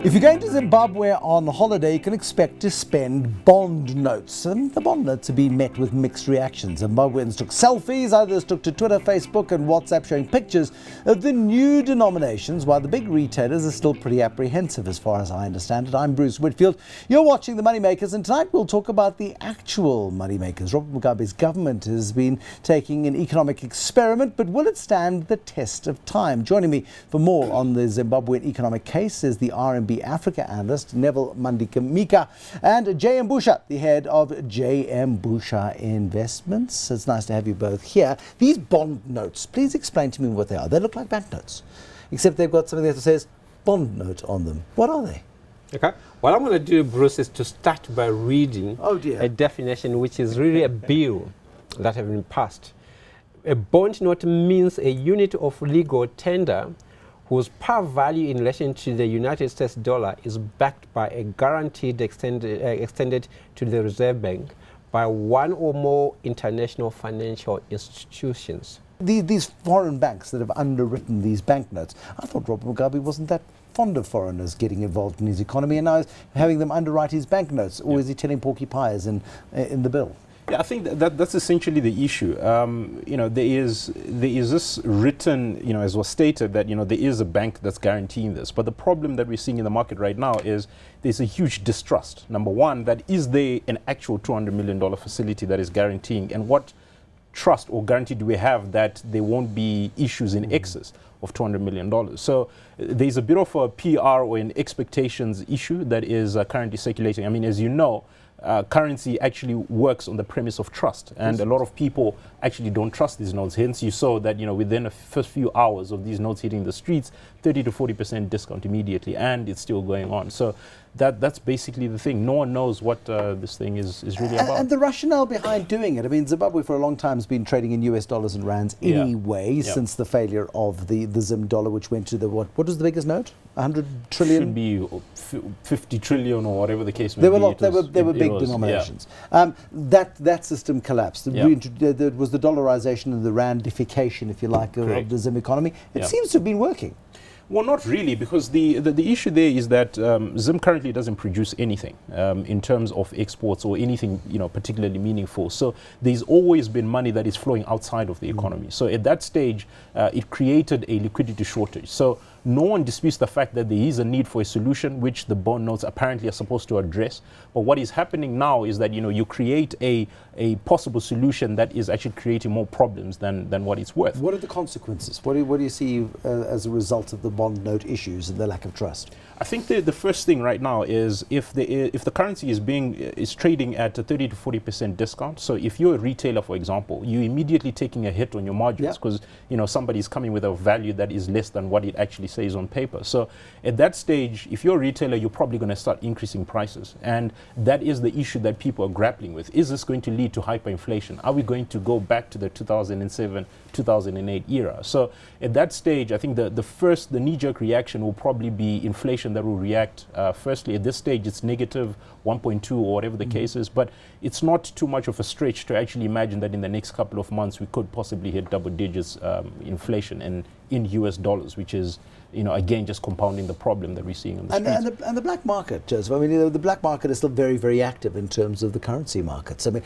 If you're going to Zimbabwe on holiday, you can expect to spend bond notes. And the bond notes have been met with mixed reactions. Zimbabweans took selfies, others took to Twitter, Facebook and WhatsApp showing pictures of the new denominations, while the big retailers are still pretty apprehensive as far as I understand it. I'm Bruce Whitfield. You're watching the MoneyMakers, and tonight we'll talk about the actual MoneyMakers. Robert Mugabe's government has been taking an economic experiment, but will it stand the test of time? Joining me for more on the Zimbabwean economic case is the RMB Africa analyst Neville Mandimika and J.M. Busha, the head of J.M. Busha Investments. It's nice to have you both here. These bond notes, please explain to me what they are. They look like banknotes, except they've got something that says bond note on them. What are they? Okay. What I'm going to do, Bruce, is to start by reading a definition which is really a bill that has been passed. A bond note means a unit of legal tender whose par value in relation to the United States dollar is backed by a guaranteed extended to the Reserve Bank by one or more international financial institutions. These foreign banks that have underwritten these banknotes, I thought Robert Mugabe wasn't that fond of foreigners getting involved in his economy, and now he's having them underwrite his banknotes, or is he telling porky pies in the bill? Yeah, I think that's essentially the issue. There is this written, as was stated, that there is a bank that's guaranteeing this. But the problem that we're seeing in the market right now is there's a huge distrust. Number one, that is there an actual $200 million facility that is guaranteeing, and what trust or guarantee do we have that there won't be issues in excess of $200 million? So there's a bit of a PR or an expectations issue that is currently circulating. I mean, as you know, currency actually works on the premise of trust, and a lot of people actually don't trust these notes. Hence, you saw that within the first few hours of these notes hitting the streets, 30 to 40% discount immediately, and it's still going on. So that's basically the thing. No one knows what this thing is really about. And the rationale behind doing it. I mean, Zimbabwe for a long time has been trading in US dollars and rands anyway, since the failure of the Zim dollar, which went to the what was the biggest note? 100 trillion? Should be 50 trillion or whatever the case may be. They were big denominations. That system collapsed. There was the dollarization and the randification, if you like, of the Zim economy. It seems to have been working. Well, not really, because the issue there is that Zim currently doesn't produce anything in terms of exports or anything particularly meaningful. So there's always been money that is flowing outside of the economy. So at that stage, it created a liquidity shortage. So no one disputes the fact that there is a need for a solution, which the bond notes apparently are supposed to address. But what is happening now is that you create a possible solution that is actually creating more problems than what it's worth. What are the consequences? What do you see as a result of the bond note issues and the lack of trust? I think the first thing right now is if the currency is trading at a 30 to 40% discount. So if you're a retailer, for example, you're immediately taking a hit on your margins because somebody's coming with a value that is less than what it actually says on paper. So at that stage, if you're a retailer, you're probably going to start increasing prices, and that is the issue that people are grappling with. Is this going to lead to hyperinflation? Are we going to go back to the 2007, 2008 era? So at that stage, I think the knee-jerk reaction will probably be inflation that will react. Firstly, at this stage, it's negative 1.2 or whatever the case is, but it's not too much of a stretch to actually imagine that in the next couple of months we could possibly hit double digits inflation in US dollars, which is again, just compounding the problem that we're seeing on the streets. And the black market, Joseph. I mean, the black market is still very, very active in terms of the currency markets. I mean,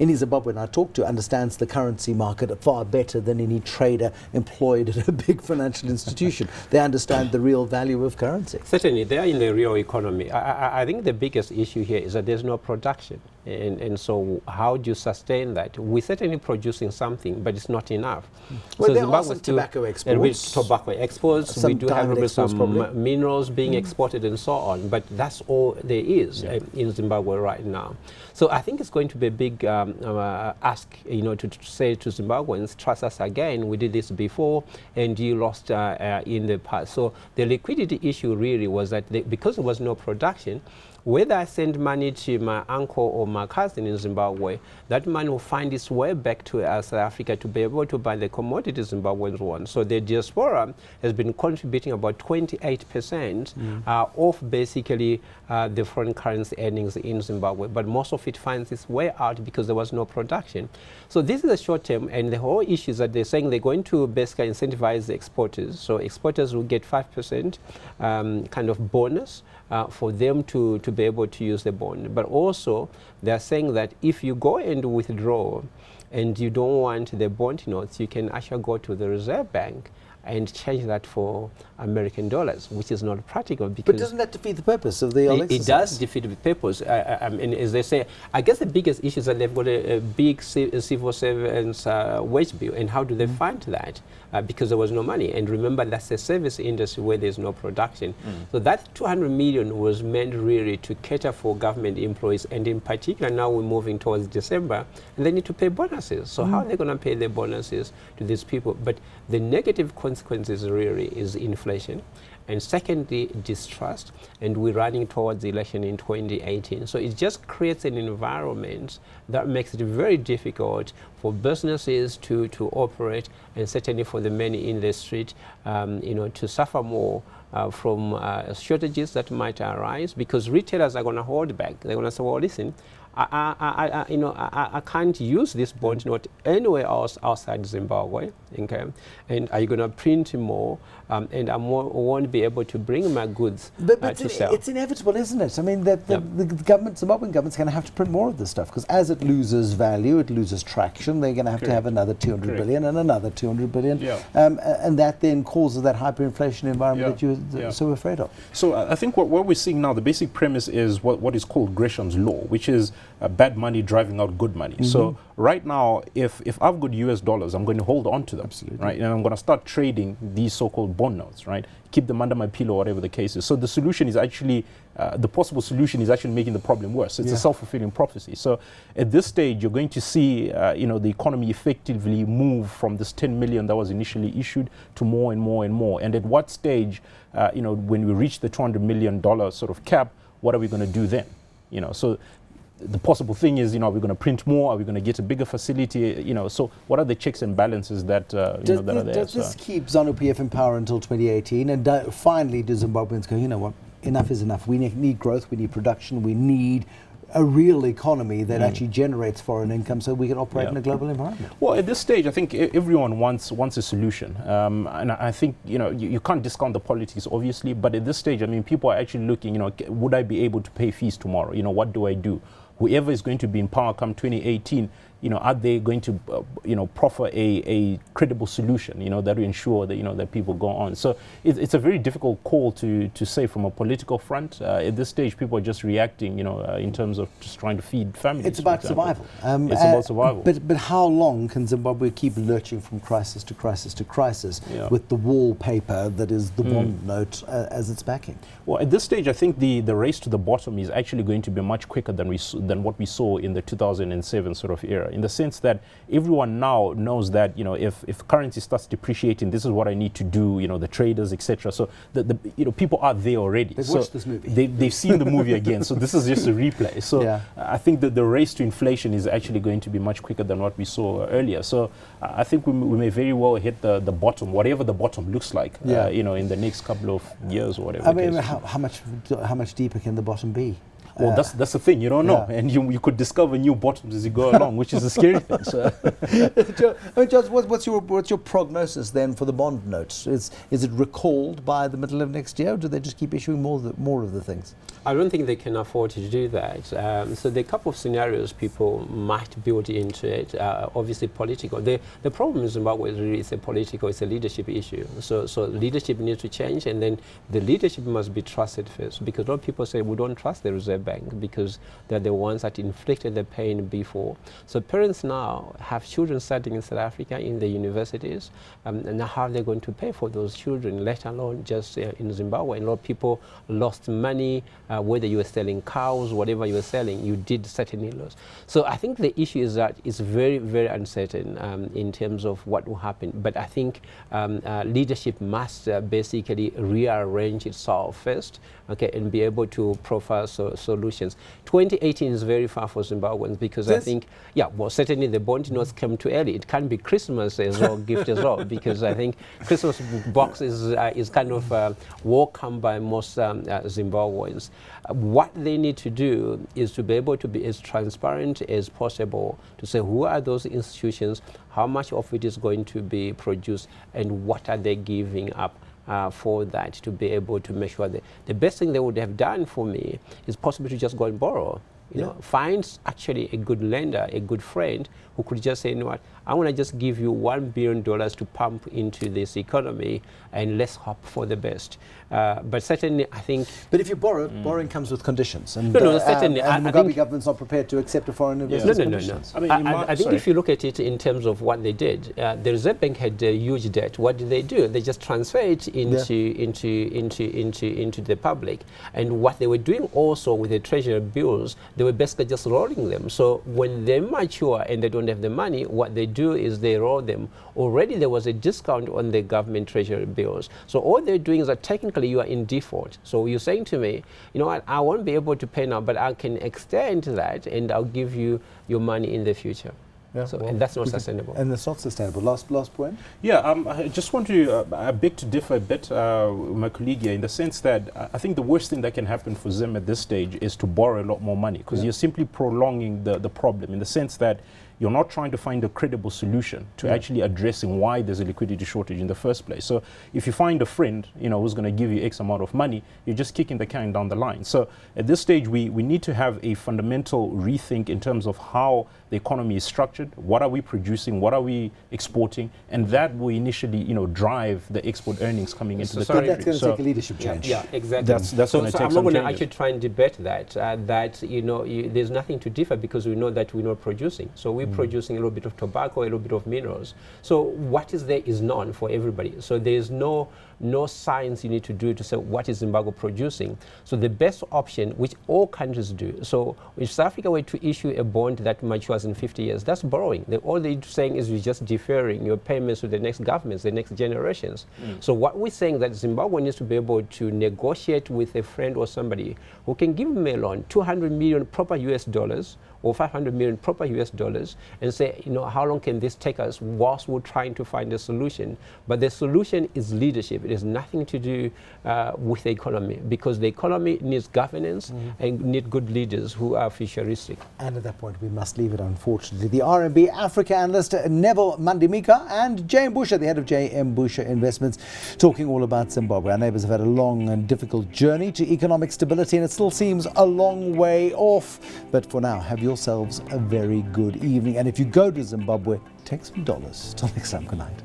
any Zimbabwean I talk to understands the currency market far better than any trader employed at a big financial institution. They understand the real value of currency. Certainly, they are in the real economy. I think the biggest issue here is that there's no production. And so how do you sustain that? We're certainly producing something, but it's not enough. Well, so there Zimbabwe are some tobacco exports. Tobacco exports. We do have some minerals being exported and so on, but that's all there is in Zimbabwe right now. So I think it's going to be a big ask, to say to Zimbabweans, trust us again. We did this before, and you lost in the past. So the liquidity issue really was that because there was no production, whether I send money to my uncle or my cousin in Zimbabwe, that money will find its way back to South Africa to be able to buy the commodities Zimbabweans want. So the diaspora has been contributing about 28% of basically the foreign currency earnings in Zimbabwe, but most of it finds its way out because there was no production. So this is a short term, and the whole issue is that they're saying they're going to basically incentivize the exporters. So exporters will get 5% kind of bonus for them to be able to use the bond. But also, they're saying that if you go and withdraw and you don't want the bond notes, you can actually go to the Reserve Bank and change that for American dollars, which is not practical. Because but doesn't that defeat the purpose of the whole exercise? It does defeat the purpose. And as they say, I guess the biggest issue is that they've got a big civil servants wage bill. And how do they fund that? Because there was no money. And remember, that's a service industry where there's no production. So that 200 million was meant really to cater for government employees. And in particular, now we're moving towards December, and they need to pay bonuses. So how are they going to pay the bonuses to these people? But the negative consequences really is inflation. And secondly, distrust. And we're running towards the election in 2018. So it just creates an environment that makes it very difficult for businesses to operate, and certainly for the many in the street, to suffer more from shortages that might arise, because retailers are going to hold back. They're going to say, well, listen, I can't use this bond note anywhere else outside Zimbabwe, okay? And are you going to print more? And I won't be able to bring my goods to sell. It's inevitable, isn't it? I mean, the government, Zimbabwean government's going to have to print more of this stuff, because as it loses value, it loses traction. They're going to have to have another 200 billion and another 200 billion. And that then causes that hyperinflation environment that you're so afraid of. So I think what we're seeing now, the basic premise is what is called Greshams law, which is bad money driving out good money. So right now, if I've got US dollars, I'm going to hold on to them. Absolutely. Right? And I'm going to start trading these so-called bond notes, right? Keep them under my pillow, whatever the case is. So the solution is actually, the possible solution is actually making the problem worse. It's a self-fulfilling prophecy. So at this stage, you're going to see, the economy effectively move from this 10 million that was initially issued to more and more and more. And at what stage, when we reach the $200 million sort of cap, what are we going to do then? So the possible thing is, are we going to print more? Are we going to get a bigger facility? So what are the checks and balances that, that are there? Does this keep ZANU-PF in power until 2018? And finally, do Zimbabweans go, you know what, enough is enough. We need growth, we need production, we need a real economy that actually generates foreign income so we can operate in a global environment? Well, at this stage, I think everyone wants a solution. And I think, you can't discount the politics, obviously, but at this stage, I mean, people are actually looking, would I be able to pay fees tomorrow? What do I do? Whoever is going to be in power come 2018, are they going to, proffer a credible solution, that will ensure that, that people go on. So it's a very difficult call to say from a political front. At this stage, people are just reacting, in terms of just trying to feed families. It's about survival. It's about survival. But how long can Zimbabwe keep lurching from crisis to crisis to crisis with the wallpaper that is the bond note as its backing? Well, at this stage, I think the race to the bottom is actually going to be much quicker than what we saw in the 2007 sort of era, in the sense that everyone now knows that, if currency starts depreciating, this is what I need to do, the traders, etc. So the people are there already. They've watched this movie. They've seen the movie again, so this is just a replay. So I think that the race to inflation is actually going to be much quicker than what we saw earlier. So I think we may very well hit the bottom, whatever the bottom looks like, in the next couple of years or whatever. I mean, how much deeper can the bottom be? Well, that's the thing, you don't know. And you could discover new bottoms as you go along, which is a scary thing. So. Judge, what's your prognosis then for the bond notes? Is it recalled by the middle of next year, or do they just keep issuing more of the things? I don't think they can afford to do that. So there are a couple of scenarios people might build into it. Obviously political. The problem in Zimbabwe is really it's a leadership issue. So leadership needs to change, and then the leadership must be trusted first, because a lot of people say we don't trust the Reserve Bank because they're the ones that inflicted the pain before. So parents now have children studying in South Africa in the universities, and now how are they going to pay for those children, let alone just in Zimbabwe? And a lot of people lost money, whether you were selling cows, whatever you were selling, you did certainly lose. So I think the issue is that it's very, very uncertain in terms of what will happen. But I think leadership must basically rearrange itself first, okay, and be able to profile solutions. 2018 is very far for Zimbabweans because I think, certainly the bond notes came too early. It can be Christmas as well, gift as well, because I think Christmas box is kind of welcome by most Zimbabweans. What they need to do is to be able to be as transparent as possible to say who are those institutions, how much of it is going to be produced, and what are they giving up for that, to be able to make sure that the best thing they would have done for me is possibly to just go and borrow. You know, find actually a good lender, a good friend who could just say, you know what, I want to just give you $1 billion to pump into this economy, and let's hope for the best. But certainly, I think... But if you borrow, borrowing comes with conditions. And, certainly. And the Mugabe government's not prepared to accept a foreign investor's conditions. I mean, I think if you look at it in terms of what they did, the Reserve Bank had a huge debt. What did they do? They just transfer it into the public. And what they were doing also with the treasury bills, they were basically just rolling them. So when they mature and they don't have the money, what they do is they roll them. Already there was a discount on the government treasury bills. So all they're doing is that technically you are in default. So you're saying to me, you know what, I won't be able to pay now, but I can extend that and I'll give you your money in the future. Yeah, so, and that's not sustainable. And that's not sustainable. Last point? Yeah, I just want to, I beg to differ a bit with my colleague here, in the sense that I think the worst thing that can happen for Zim at this stage is to borrow a lot more money, because you're simply prolonging the problem, in the sense that you're not trying to find a credible solution to actually addressing why there's a liquidity shortage in the first place. So if you find a friend, you know, who's going to give you X amount of money, you're just kicking the can down the line. So at this stage, we need to have a fundamental rethink in terms of how the economy is structured. What are we producing? What are we exporting? And that will initially, you know, drive the export earnings coming into the country. That's going to take a leadership change. Yeah, exactly. That's going to take some changes. I'm not going to actually try and debate that. That, you know, there's nothing to differ, because we know that we're not producing. So we're producing a little bit of tobacco, a little bit of minerals. So what is there is known for everybody. So there's no science you need to do to say what is Zimbabwe producing. So the best option, which all countries do, so if South Africa were to issue a bond that matures in 50 years, that's borrowing. All they're saying is we're just deferring your payments to the next governments, the next generations. So what we're saying that Zimbabwe needs to be able to negotiate with a friend or somebody who can give them a loan, 200 million proper US dollars, or 500 million proper US dollars, and say, you know, how long can this take us whilst we're trying to find a solution? But the solution is leadership. It has nothing to do with the economy, because the economy needs governance and need good leaders who are futuristic. And at that point, we must leave it, unfortunately. The RMB Africa analyst Neville Mandimika and J.M. Busha, the head of J.M. Busha Investments, talking all about Zimbabwe. Our neighbours have had a long and difficult journey to economic stability, and it still seems a long way off. But for now, have yourselves a very good evening. And if you go to Zimbabwe, take some dollars. Till next time, good night.